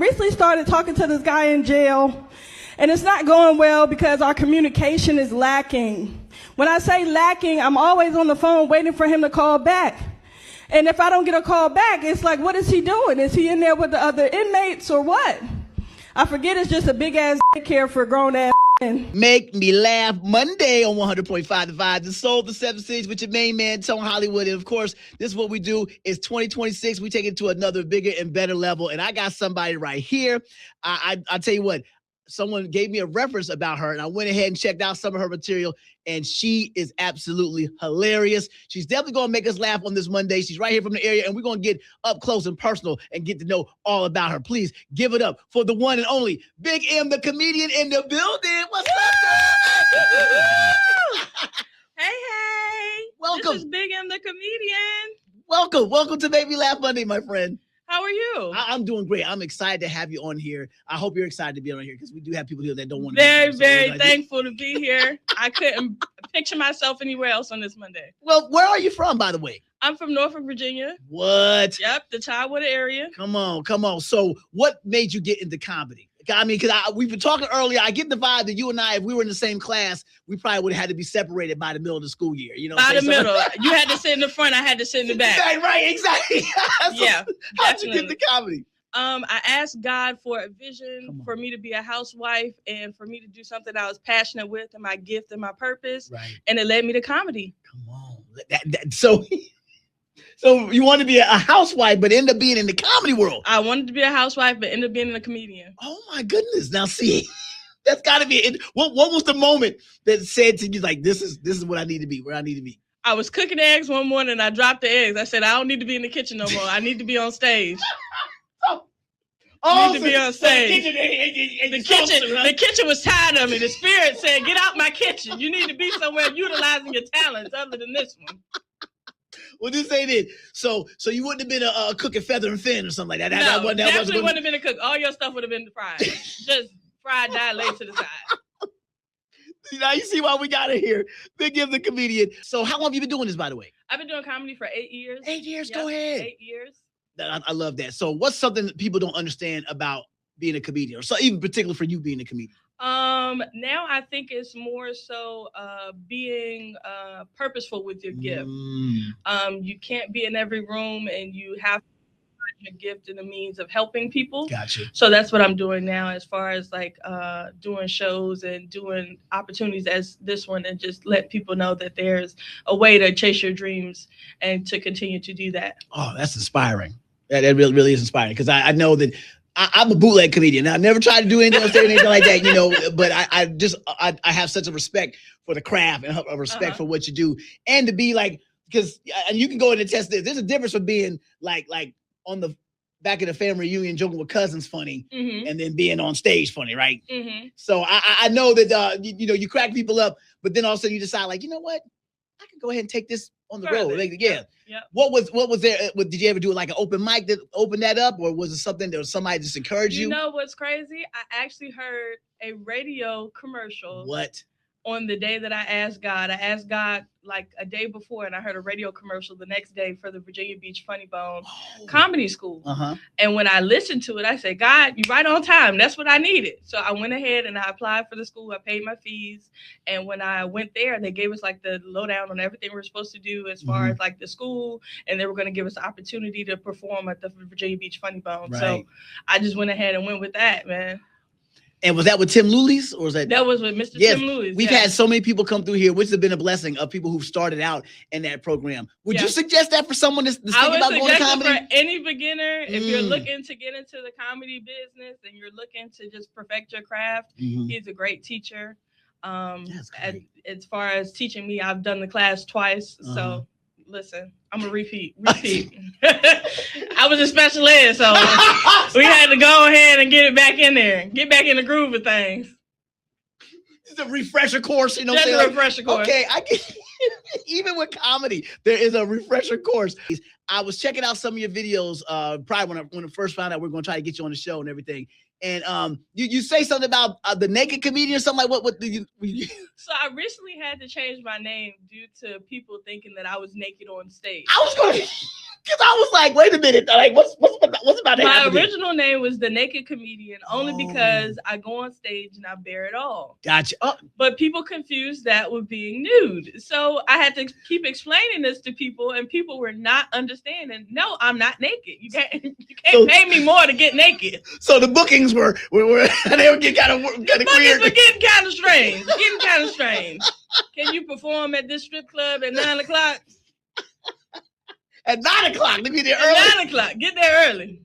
Recently started talking to this guy in jail, and it's not going well because our communication is lacking. When I say lacking, I'm always on the phone waiting for him to call back. And if I don't get a call back, it's like, what is he doing? Is he in there with the other inmates or what? I forget it's just a big-ass daycare for grown-ass men. Make Me Laugh Monday on 100.5 The Vibe, the soul of the 7 cities with your main man, Tone Hollywood. And, of course, this is what we do. It's 2026. We take it to another bigger and better level. And I got somebody right here. I tell you what, someone gave me a reference about her, and I went ahead and checked out some of her material, and she is absolutely hilarious. She's definitely going to make us laugh on this Monday. She's right here from the area, and we're going to get up close and personal and get to know all about her. Please give it up for the one and only Big M, the comedian in the building. What's up? Hey. Welcome. This is Big M, the comedian. Welcome to Make Me Laugh Monday, my friend. How are you? I'm doing great. I'm excited to have you on here. I hope you're excited to be on here because we do have people here that don't want to. Very thankful to be here. I couldn't picture myself anywhere else on this Monday. Well, where are you from, by the way? I'm from Norfolk, Virginia. What? Yep, the Tidewater area. Come on. So what made you get into comedy? I mean, because we've been talking earlier. I get the vibe that you and I, if we were in the same class, we probably would have had to be separated by the middle of the school year. You know, by the middle. You had to sit in the front. I had to sit in the back. Right, exactly. Yeah. How'd you get into comedy? I asked God for a vision for me to be a housewife and for me to do something I was passionate with and my gift and my purpose. Right. And it led me to comedy. Come on. So you want to be a housewife, but end up being in the comedy world. I wanted to be a housewife, but ended up being a comedian. Oh my goodness! Now see, that's got to be it. What was the moment that said to you like, this is what I need to be, where I need to be? I was cooking eggs one morning and I dropped the eggs. I said, I don't need to be in the kitchen no more. I need to be on stage. I need to be on stage. The kitchen was tired of me. The spirit said, get out my kitchen. You need to be somewhere utilizing your talents other than this one. Well, just say this. So you wouldn't have been a cook at Feather and Fin or something like that. No, definitely wouldn't have been a cook. All your stuff would have been fried. Just fried, died, laid to the side. Now you see why we got it here. Big M, the comedian. So how long have you been doing this, by the way? I've been doing comedy for 8 years. 8 years? Yep, Go ahead. 8 years. I love that. So what's something that people don't understand about being a comedian, or so even particular for you being a comedian? Now I think it's more so being purposeful with your gift. You can't be in every room, and you have to find your gift and a means of helping people. Gotcha. So that's what I'm doing now, as far as like doing shows and doing opportunities as this one, and just let people know that there's a way to chase your dreams and to continue to do that. Oh, that's inspiring. That really is inspiring, because I know that I'm a bootleg comedian. Now, I never tried to do anything else or anything like that, you know, but I have such a respect for the craft and a respect for what you do. And to be like, because, and you can go in and test this, there's a difference from being like on the back of the family reunion joking with cousins funny, and then being on stage funny, right? So I know that, you crack people up, but then all of a sudden you decide like, you know what? I can go ahead and take this on the road. Like, yeah. Yep. What was there? Did you ever do like an open mic that opened that up, or was it something that somebody just encouraged you? You know what's crazy? I actually heard a radio commercial. What? On the day that I asked God like a day before, and I heard a radio commercial the next day for the Virginia Beach Funny Bone Comedy School. And when I listened to it, I said, God, you're right on time. That's what I needed. So I went ahead and I applied for the school. I paid my fees. And when I went there, they gave us like the lowdown on everything we were supposed to do as far as like the school. And they were going to give us the opportunity to perform at the Virginia Beach Funny Bone. Right. So I just went ahead and went with that, man. And was that with Tim Lulis, or was that? That was with Mr. Tim Lulis. We've had so many people come through here, which has been a blessing, of people who've started out in that program. Would you suggest that for someone that's thinking about going to comedy? For any beginner, if you're looking to get into the comedy business and you're looking to just perfect your craft, he's a great teacher. As far as teaching me, I've done the class twice, so. Listen, I'm gonna repeat. I was in special ed, so we had to go ahead and get it back in there, get back in the groove of things. It's a refresher course, you know. Just a refresher course. Okay, I get even with comedy, there is a refresher course. I was checking out some of your videos, probably when I first found out we are going to try to get you on the show and everything. And you say something about the naked comedian or something like what do you? So I recently had to change my name due to people thinking that I was naked on stage. I was going to Because I was like, wait a minute, like what's about to happen? My original name was the Naked Comedian, only because I go on stage and I bear it all. Gotcha. But people confused that with being nude, so I had to keep explaining this to people, and people were not understanding. No, I'm not naked. You can't pay me more to get naked. So the bookings were they would get kind of weird. Bookings were getting kind of strange. Can you perform at this strip club at 9 o'clock? At 9 o'clock, to be there early. At 9 o'clock, get there early.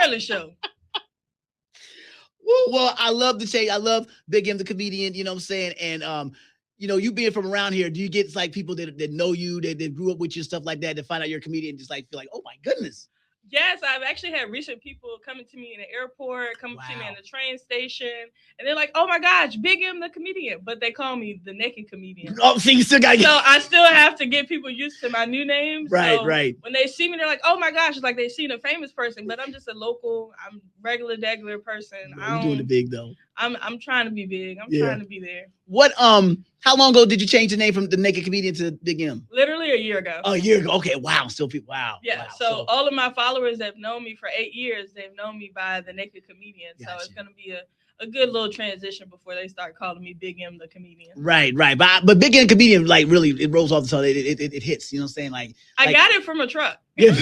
Early show. Well, I love the change. I love Big M the comedian. You know what I'm saying? And you know, you being from around here, do you get like people that know you, that grew up with you, stuff like that, to find out you're a comedian, just like feel like, oh my goodness. Yes, I've actually had recent people coming to me in the airport, coming to me in the train station, and they're like, "Oh my gosh, Big M the comedian," but they call me the Naked Comedian. Oh, so you still got. So I still have to get people used to my new name. Right, so right. When they see me, they're like, "Oh my gosh," it's like they've seen a famous person, but I'm just a local, I'm regular person. You're doing the big though. I'm trying to be big. I'm trying to be there. What how long ago did you change the name from the Naked Comedian to Big M? Literally a year ago. Oh, a year ago. Okay, wow. Still people. Wow. Yeah. Wow. So all of my followers that have known me for 8 years, they've known me by the Naked Comedian. Gotcha. So it's gonna be a good little transition before they start calling me Big M the Comedian. Right. But Big M Comedian, like really, it rolls off the tongue. It hits. You know what I'm saying? Like I got it from a truck. Yeah.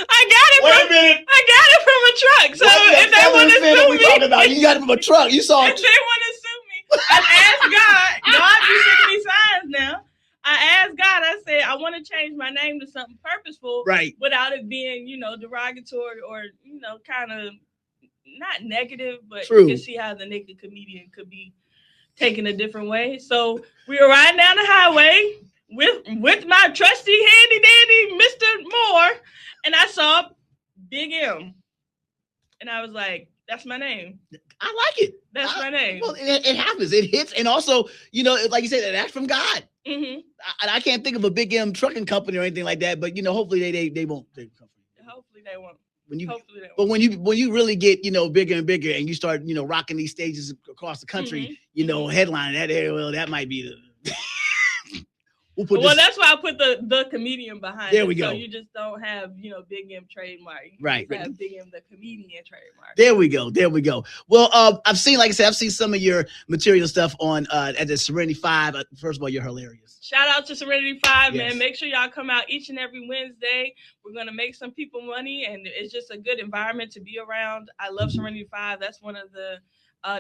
I got it from a truck. So if they want to sue me, talking about? You got it from a truck. You saw it. If they want to sue me, I asked God. God be sending me signs now. I asked God. I said I want to change my name to something purposeful, right? Without it being, derogatory or kind of not negative, but True. You can see how the Naked Comedian could be taken a different way. So we were riding down the highway with my trusty handy dandy Mr. Moore, and I saw Big M, and I was like, "That's my name. I like it. That's my name." Well, it happens. It hits, and also, like you said, that's from God. Mm-hmm. I can't think of a Big M trucking company or anything like that, but hopefully they won't. Hopefully they won't. But when you really get bigger and bigger, and you start rocking these stages across the country, headlining that area, well, that might be the. That's why I put the comedian behind there we go. So you just don't have, Big M trademark. Right. Have Big M the comedian trademark. There we go. Well, I've seen some of your material stuff on at the Serenity 5. First of all, you're hilarious. Shout out to Serenity 5, yes. Man. Make sure y'all come out each and every Wednesday. We're gonna make some people money, and it's just a good environment to be around. I love Serenity 5. That's one of the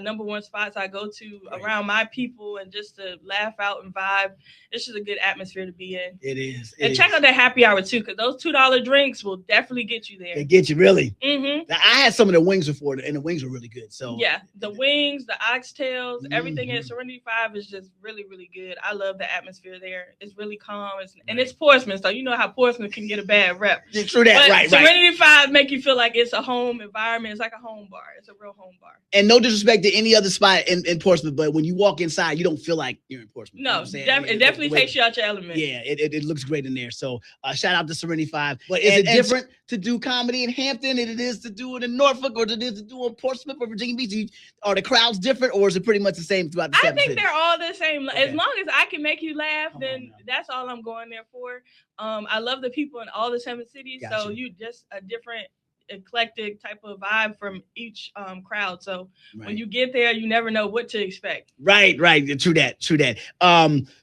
number one spots I go to around my people, and just to laugh out and vibe. It's just a good atmosphere to be in. It is. Check out that happy hour too, because those $2 drinks will definitely get you there. They get you really. Mm-hmm. I had some of the wings before, and the wings were really good. So yeah, the wings, the oxtails, everything at Serenity 5 is just really, really good. I love the atmosphere there. It's really calm, and it's Portsmouth, so you know how Portsmouth can get a bad rep. Yeah, true that, but right. Serenity 5 make you feel like it's a home environment. It's like a home bar. It's a real home bar. And no disrespect to any other spot in Portsmouth, but when you walk inside, you don't feel like you're in Portsmouth. No, it definitely takes you out your element. Yeah, it looks great in there. So shout out to Serenity 5. But is it different to do comedy in Hampton than it is to do it in Norfolk, or it is to do in Portsmouth or Virginia Beach? Are the crowds different, or is it pretty much the same throughout the 7 cities? They're all the same. Okay. As long as I can make you laugh, then that's all I'm going there for. I love the people in all the 7 cities. Gotcha. So you just a different eclectic type of vibe from each crowd. So when you get there, you never know what to expect. Right. True that.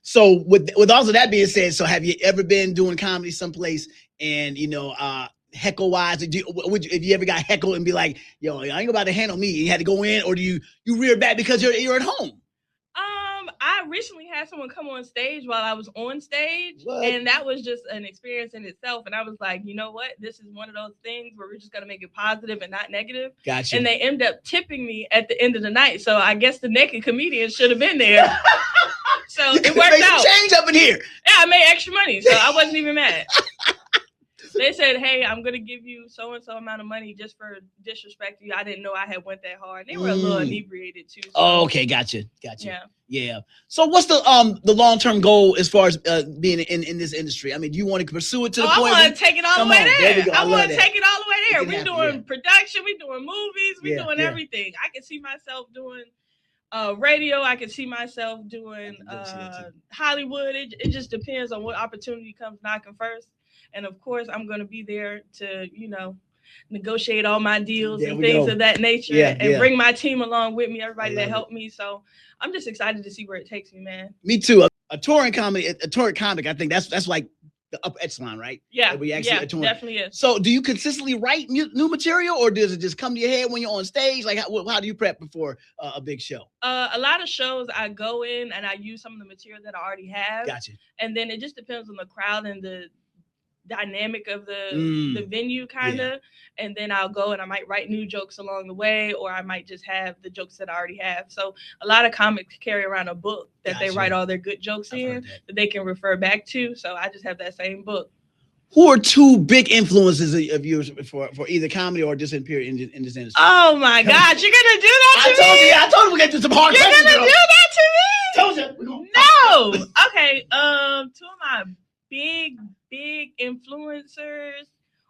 So with all of that being said, so have you ever been doing comedy someplace and heckle wise, if you ever got heckled and be like, yo, I ain't about to handle me, you had to go in, or do you rear back because you're at home? I recently had someone come on stage while I was on stage, and that was just an experience in itself. And I was like, you know what? This is one of those things where we're just going to make it positive and not negative. Gotcha. And they ended up tipping me at the end of the night. So I guess the Naked Comedian should have been there. So it worked out. Change up in here. Yeah, I made extra money, so I wasn't even mad. They said, hey, I'm going to give you so-and-so amount of money just for disrespecting you. I didn't know I had went that hard. They were a little inebriated, too. So. Oh, okay. Gotcha. Yeah. So what's the long-term goal as far as being in this industry? I mean, do you want to pursue it to the point? I want to take it all the way there. I want to take it all the way there. We're doing production. We're doing movies. We're doing everything. I can see myself doing radio. I can see myself doing Hollywood. It just depends on what opportunity comes knocking first. And of course, I'm going to be there to, negotiate all my deals There and we things go. of that nature, Yeah, and yeah. bring my team along with me, everybody I that love helped me. So I'm just excited to see where it takes me, man. Me too. A touring comic. I think that's like the upper echelon, right? Yeah, That we actually yeah, are touring. definitely is. So, do you consistently write new material, or does it just come to your head when you're on stage? Like, how do you prep before a big show? A lot of shows I go in and I use some of the material that I already have. Gotcha. And then it just depends on the crowd and the dynamic of the venue, kind of. Yeah. And then I'll go and I might write new jokes along the way, or I might just have the jokes that I already have. So a lot of comics carry around a book that they write all their good jokes in that they can refer back to. So I just have that same book. Who are two big influences of yours for either comedy or just in period in this industry? Oh my God, you're gonna do that to me? I told you we're gonna do some hard questions. You're gonna do that to me? Told you. No. Okay. Two of my big influencers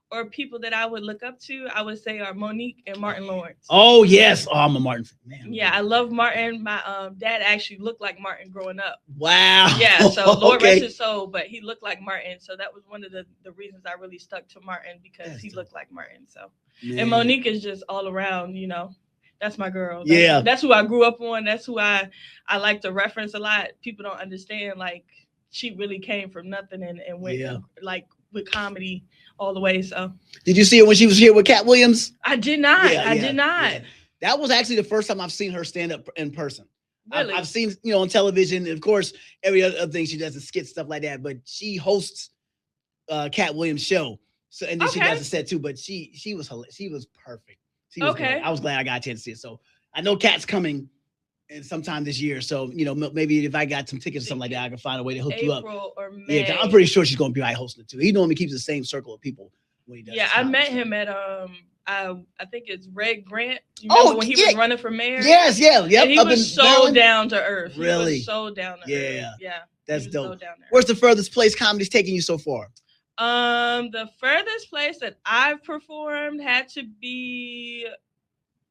or people that I would look up to, I would say, are Monique and Martin Lawrence. Oh yes. Oh, I'm a Martin fan. Yeah, I love Martin. My dad actually looked like Martin growing up. Wow. Yeah, so Lord rest his soul, but he looked like Martin. So that was one of the reasons I really stuck to Martin, because he looked like Martin. So and Monique is just all around, that's my girl. That's who I grew up on. That's who I like to reference a lot. People don't understand, like, she really came from nothing and went like with comedy all the way. So did you see her when she was here with Cat Williams? I did not. I did not. Yeah. That was actually the first time I've seen her stand up in person. Really? I've seen, on television, and of course, every other thing she does is skits, stuff like that. But she hosts Cat Williams' show, so and then she does a set too. But she was perfect. She was great. I was glad I got a chance to see it. So I know Cat's coming and sometime this year. So, maybe if I got some tickets or something like that, I can find a way to hook you up. April or May. Yeah, I'm pretty sure she's going to be hosting it too. He normally keeps the same circle of people when he does. Yeah, I met him at I think it's Red Grant. You remember when he was running for mayor? Yes, yeah. And he was so down to earth. Really? He was so down to earth. Yeah. That's dope. So where's the furthest place comedy's taking you so far? The furthest place that I've performed had to be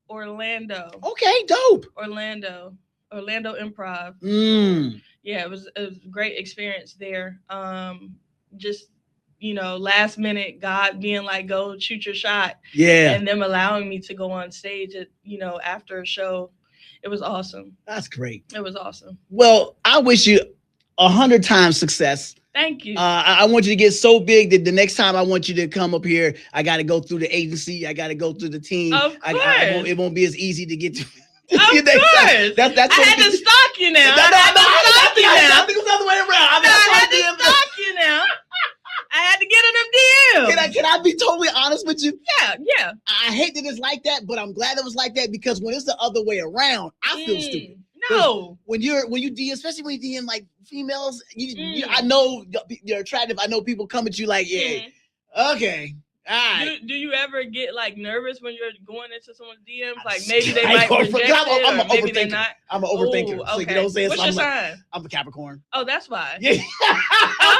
Orlando. Okay, dope. Orlando Improv. Yeah, it was a great experience there. Just, last minute, God being like, go shoot your shot. Yeah. And them allowing me to go on stage at, after a show. It was awesome. That's great. It was awesome. Well, I wish you 100 times success. Thank you. I want you to get so big that the next time I want you to come up here, I got to go through the agency. I got to go through the team. Of course. It won't be as easy to get to. Of course. That's I had to stalk you now. I think it was the other way around. I had to stalk you now. I had to get in them DMs. Can I be totally honest with you? Yeah. I hate that it's like that, but I'm glad it was like that, because when it's the other way around, I feel stupid. No. When you DM, especially when you DM like females, I know you're attractive. I know people come at you like, okay. All right. Do you ever get like nervous when you're going into someone's DMs? Like maybe they might reject it, or maybe they're not. I'm an overthinker. Okay. So you know what I'm saying? What's your sign? I'm a Capricorn. Oh, that's why. Yeah.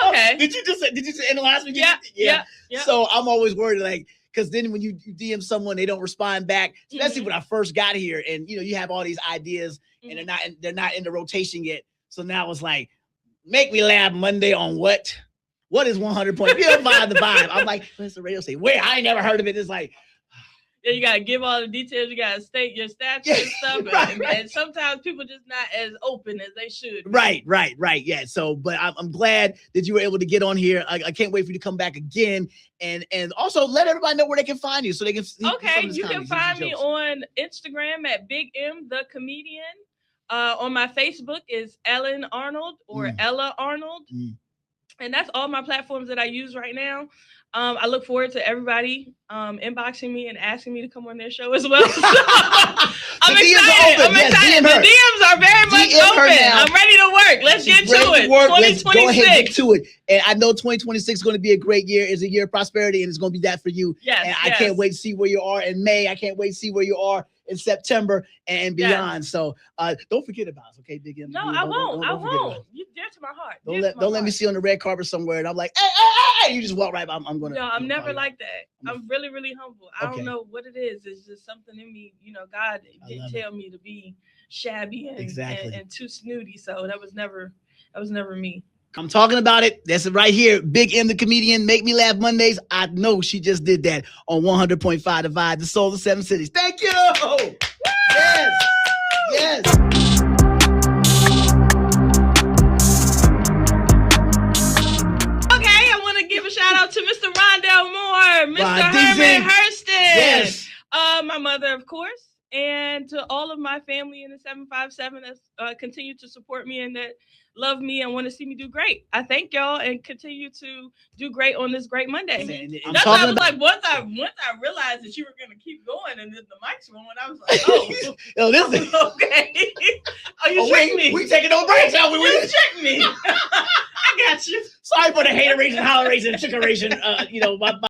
Okay. Did you say in the last week? Yeah. So I'm always worried, like, because then when you DM someone, they don't respond back. Especially when I first got here, and you have all these ideas, and they're not in the rotation yet. So now it's like, make me laugh Monday on what? What is 100 point? You don't find the vibe. I'm like, what's the radio say? Wait, I ain't never heard of it. It's like, you gotta give all the details. You gotta state your stature and stuff. And sometimes people just not as open as they should. Right. Yeah. So, but I'm glad that you were able to get on here. I can't wait for you to come back again, and also let everybody know where they can find you, so they can. Okay, you can find me on Instagram at Big M the Comedian. On my Facebook is Ellen Arnold or Ella Arnold. And that's all my platforms that I use right now. I look forward to everybody inboxing me and asking me to come on their show as well. I'm excited. The DMs are very much open. I'm ready to work. Let's get to it. 2026. Let's go ahead and get to it. And I know 2026 is going to be a great year. It's a year of prosperity, and it's going to be that for you. Yes. And I can't wait to see where you are in May. I can't wait to see where you are in September and beyond. So don't forget about us, okay, Big M? No, I won't. I won't. You're dear to my heart. Don't let me see you on the red carpet somewhere, and I'm like, hey, you just walk right by. I'm gonna. No, I'm never like that. I'm really, really humble. I don't know what it is. It's just something in me. God didn't tell me to be shabby and too snooty. So that was never me. I'm talking about it. That's it right here. Big M, the comedian, Make Me Laugh Mondays. I know she just did that on 100.5 The Vibe, the soul of 7 cities. Thank you. Yes. Yes. Give a shout out to Mr. Rondell Moore, Mr. Herman Hurston, yes. My mother, of course, and to all of my family in the 757 that continue to support me and that love me and want to see me do great. I thank y'all and continue to do great on this great Monday. That's why I was like, once I realized that you were going to keep going and then the mics were on, I was like, oh, listen. Okay. You tricked me. We taking no breaks, y'all. You tricked me. I got you. Sorry for the hateration, holleration, chickeration. My